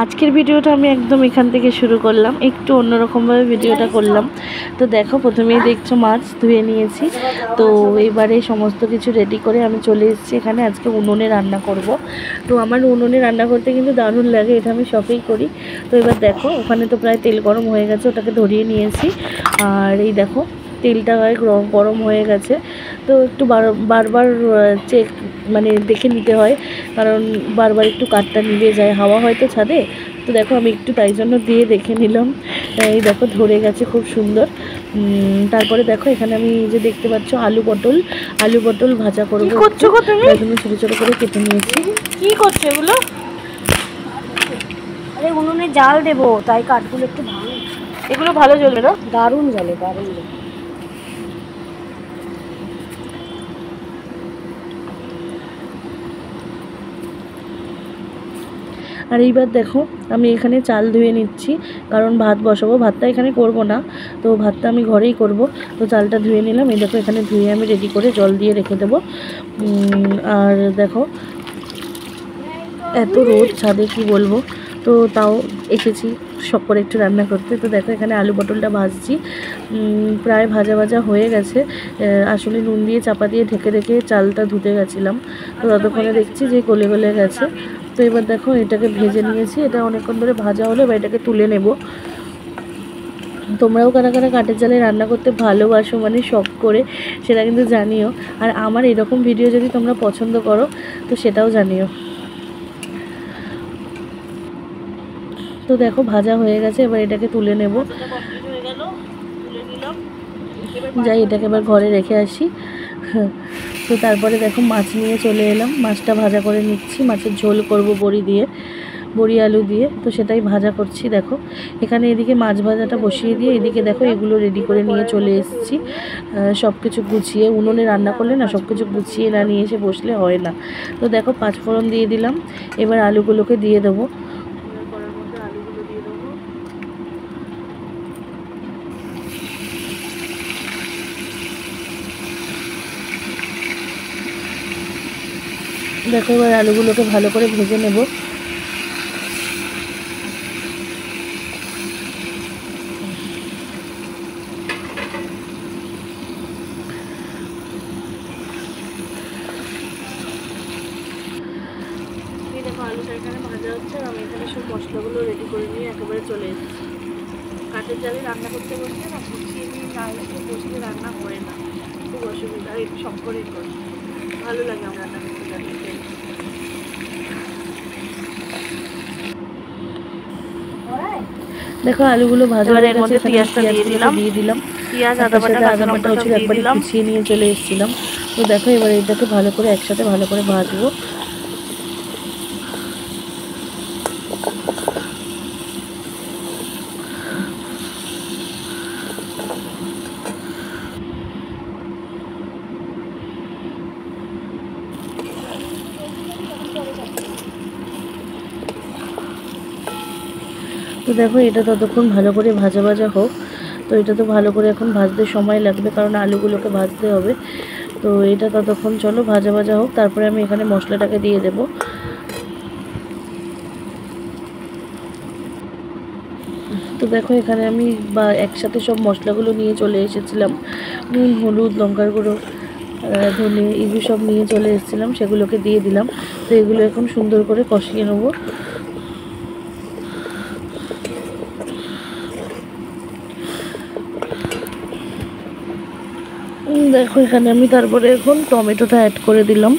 আজকের ভিডিওটা আমি একদম এখান থেকে শুরু করলাম, একটু অন্যরকমভাবে ভিডিওটা করলাম। তো দেখো, প্রথমেই দেখছো মাছ ধুয়ে নিয়েছি। তো এবারে সমস্ত কিছু রেডি করে আমি চলে এসেছি এখানে। আজকে উনুনে রান্না করব। তো আমার উনুনে রান্না করতে কিন্তু দারুণ লাগে, এটা আমি শখেই করি। তো এবার দেখো, ওখানে তো প্রায় তেল গরম হয়ে গেছে, ওটাকে ধরিয়ে নিয়েছি। আর এই দেখো, তেলটা গরম হয়ে গেছে। তো একটু বারবার চেক মানে দেখে নিতে হয়, কারণ বারবার একটু কাঠটা নিভে যায়, হাওয়া হয়তো ছাদে। তো দেখো, আমি একটু তাই জন্য দিয়ে দেখে নিলাম। এই দেখো, ধরে গেছে খুব সুন্দর। তারপরে দেখো, এখানে আমি যে দেখতে পাচ্ছ আলু পটল ভাজা করবো। কি করছো গো তুমি? তাই জন্য ছোটো ছোটো করে কেটে নিয়েছি। কি করছো এগুলো? আরে উনুনে জাল দেবো, তাই কাঠগুলো একটু ভালো। এগুলো ভালো জ্বলবে না? দারুণ জ্বলে, দারুণ জ্বলে। আর এইবার দেখো, আমি এখানে চাল ধুয়ে নিচ্ছি, কারণ ভাত বসাবো। ভাতটা এখানে করব না, তো ভাতটা আমি ঘরেই করব। তো চালটা ধুয়ে নিলাম। এই দেখো, এখানে ধুয়ে আমি রেডি করে জল দিয়ে রেখে দেবো। আর দেখো, এত রোদ ছাদে, কি বলবো। তো তাও এসেছি শখ করে একটু রান্না করতে। তো দেখো, এখানে আলু পটলটা ভাজছি। প্রায় ভাজা ভাজা হয়ে গেছে। আসলে নুন দিয়ে চাপা দিয়ে ঢেকে রেখে চালটা ধুতে গেছিলাম। তো ততক্ষণে দেখছি যে গলে গলে গেছে। তো এবার দেখো, এটাকে ভেজে নিয়েছি। এটা অনেকক্ষণ ধরে ভাজা হলো, এবার এটাকে তুলে নেব। তোমরাও কারা কারা কাঠের জালে রান্না করতে ভালোবাসো, মানে শখ করে, সেটা কিন্তু জানিও। আর আমার এরকম ভিডিও যদি তোমরা পছন্দ করো, তো সেটাও জানিও। তো দেখো, ভাজা হয়ে গেছে, এবার এটাকে তুলে নেব। যাই, এটাকে এবার ঘরে রেখে আসি। তো তারপরে দেখো, মাছ নিয়ে চলে এলাম। মাছটা ভাজা করে নিচ্ছি। মাছের ঝোল করব বড়ি আলু দিয়ে। তো সেটাই ভাজা করছি। দেখো, এখানে এদিকে মাছ ভাজাটা বসিয়ে দিয়ে এদিকে দেখো এগুলো রেডি করে নিয়ে চলে এসেছি। সব কিছু গুছিয়ে, উনুনে রান্না করলে না সব কিছু গুছিয়ে না নিয়ে এসে বসলে হয় না। তো দেখো, পাঁচফোড়ন দিয়ে দিলাম। এবার আলুগুলোকে দিয়ে দেবো। দেখো, এবার আলুগুলোকে ভালো করে ভেজে নেব। দেখো, আলুটা এখানে ভাজা হচ্ছে, আর আমি এখানে সব মশলাগুলো রেডি করে নিয়ে একেবারে চলে এসেছি। কাঠের জালে রান্না করতে বসলে না, গুছিয়ে নিয়ে না এসে বসলে রান্না হয় না, খুব অসুবিধা। আর একটু শখ করেই করি, ভালো লাগে আমার রান্না করতে জানতে। দেখো, আলুগুলো ভাজা হয়ে গেছে, পেঁয়াজটা দিয়ে দিলাম। পেঁয়াজ, আদা বাটা হচ্ছিল, একবারে কুচিয়ে নিয়ে চলে এসেছিলাম। তো দেখো, এবার এটাকে ভালো করে একসাথে ভালো করে ভাজবো। তো দেখো, এটা ততক্ষণ ভালো করে ভাজা ভাজা হোক। তো এটা তো ভালো করে এখন ভাজতে সময় লাগবে, কারণ আলুগুলোকে ভাজতে হবে। তো এটা ততক্ষণ চলো ভাজা ভাজা হোক, তারপরে আমি এখানে মশলাটাকে দিয়ে দেব। তো দেখো, এখানে আমি একসাথে সব মশলাগুলো নিয়ে চলে এসেছিলাম। নুন, হলুদ, লঙ্কার গুঁড়ো, ধনে, এগুলো সব নিয়ে চলে এসেছিলাম, সেগুলোকে দিয়ে দিলাম। তো এগুলো এখন সুন্দর করে কষিয়ে নেবো। দেখো, এখানে আমি তারপরে এখন টমেটোটা অ্যাড করে দিলাম।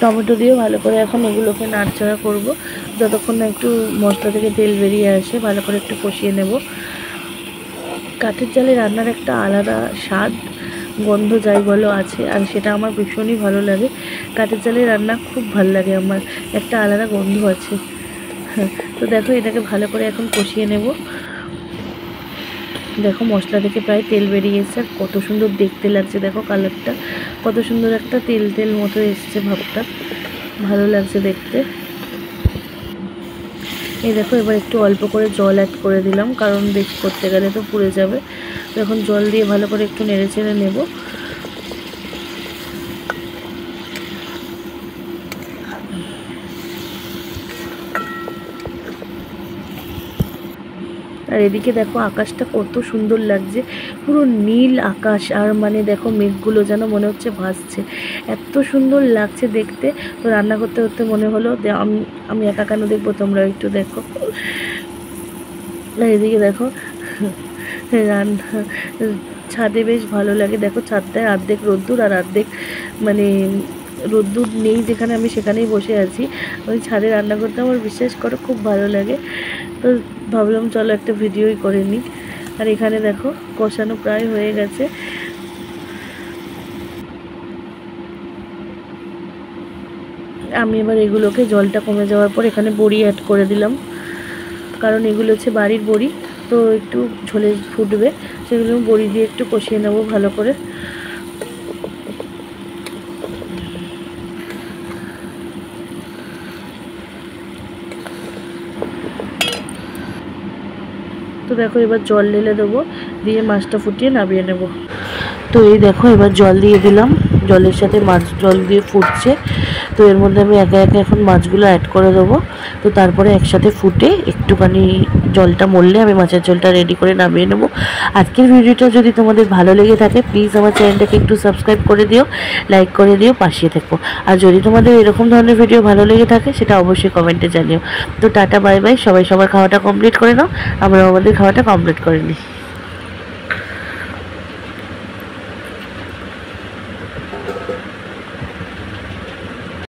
টমেটো দিয়ে ভালো করে এখন এগুলোকে নাড়াচাড়া করব, যতক্ষণ না একটু মশলা থেকে তেল বেরিয়ে আসে। ভালো করে একটু কষিয়ে নেব। কাঠের জালে রান্নার একটা আলাদা স্বাদ, গন্ধ যাই বলো আছে, আর সেটা আমার ভীষণই ভালো লাগে। কাঠের জালে রান্না খুব ভালো লাগে আমার, একটা আলাদা গন্ধ আছে। তো দেখো, এটাকে ভালো করে এখন কষিয়ে নেব। দেখো, মশলা থেকে প্রায় তেল বেরিয়ে এসছে, আর কত সুন্দর দেখতে লাগছে। দেখো, কালারটা কত সুন্দর, একটা তেল তেল মতো এসছে, ভাবটা ভালো লাগছে দেখতে। এই দেখো, এবার একটু অল্প করে জল অ্যাড করে দিলাম, কারণ বেশি করতে গেলে তো পুড়ে যাবে। তো এখন জল দিয়ে ভালো করে একটু নেড়ে চেড়ে নেব। আর এদিকে দেখো আকাশটা কত সুন্দর লাগছে, পুরো নীল আকাশ। আর মানে দেখো মেঘগুলো যেন মনে হচ্ছে ভাসছে, এত সুন্দর লাগছে দেখতে। তো রান্না করতে করতে মনে হলো যে আমি একা কেন দেখবো, তোমরা একটু দেখো। আর এদিকে দেখো রান্না ছাদে বেশ ভালো লাগে, দেখো ছাদটায় অর্ধেক রোদ্দুর আর অর্ধেক মানে রোদ্দুর নেই যেখানে, আমি সেখানেই বসে আছি। ওই ছাদে রান্না করতে আমার বিশ্বাস করো খুব ভালো লাগে। তো ভাবলাম চলো একটা ভিডিওই করে নিই। আর এখানে দেখো কষানো প্রায় হয়ে গেছে। আমি এবার এগুলোকে জলটা কমে যাওয়ার পর এখানে বড়ি অ্যাড করে দিলাম, কারণ এগুলো হচ্ছে বাড়ির বড়ি, তো একটু ঝোলে ফুটবে, সেগুলো বড়ি দিয়ে একটু কষিয়ে নেব ভালো করে। তো দেখো এবার জল ঢেলে দেবো, দিয়ে মাছটা ফুটিয়ে নামিয়ে নেব। তো এই দেখো এবার জল দিয়ে দিলাম, জলের সাথে মাছ জল দিয়ে ফুটছে। তো এর মধ্যে আমি একে একে এখন মাছগুলো অ্যাড করে দেবো। তো তারপরে একসাথে ফুটে একটুখানি জলটা মরলে আমি মাছের ঝোলটা রেডি করে নামিয়ে নেব। আজকের ভিডিওটা যদি তোমাদের ভালো লেগে থাকে প্লিজ আমার চ্যানেলটাকে একটু সাবস্ক্রাইব করে দিও, লাইক করে দিও, পাশে থেকো। আর যদি তোমাদের এরকম ধরনের ভিডিও ভালো লেগে থাকে সেটা অবশ্যই কমেন্টে জানিও। তো টাটা বাই বাই, সবাই সবার খাওয়াটা কমপ্লিট করে নাও, আমরা আমাদের খাওয়াটা কমপ্লিট করে নিই।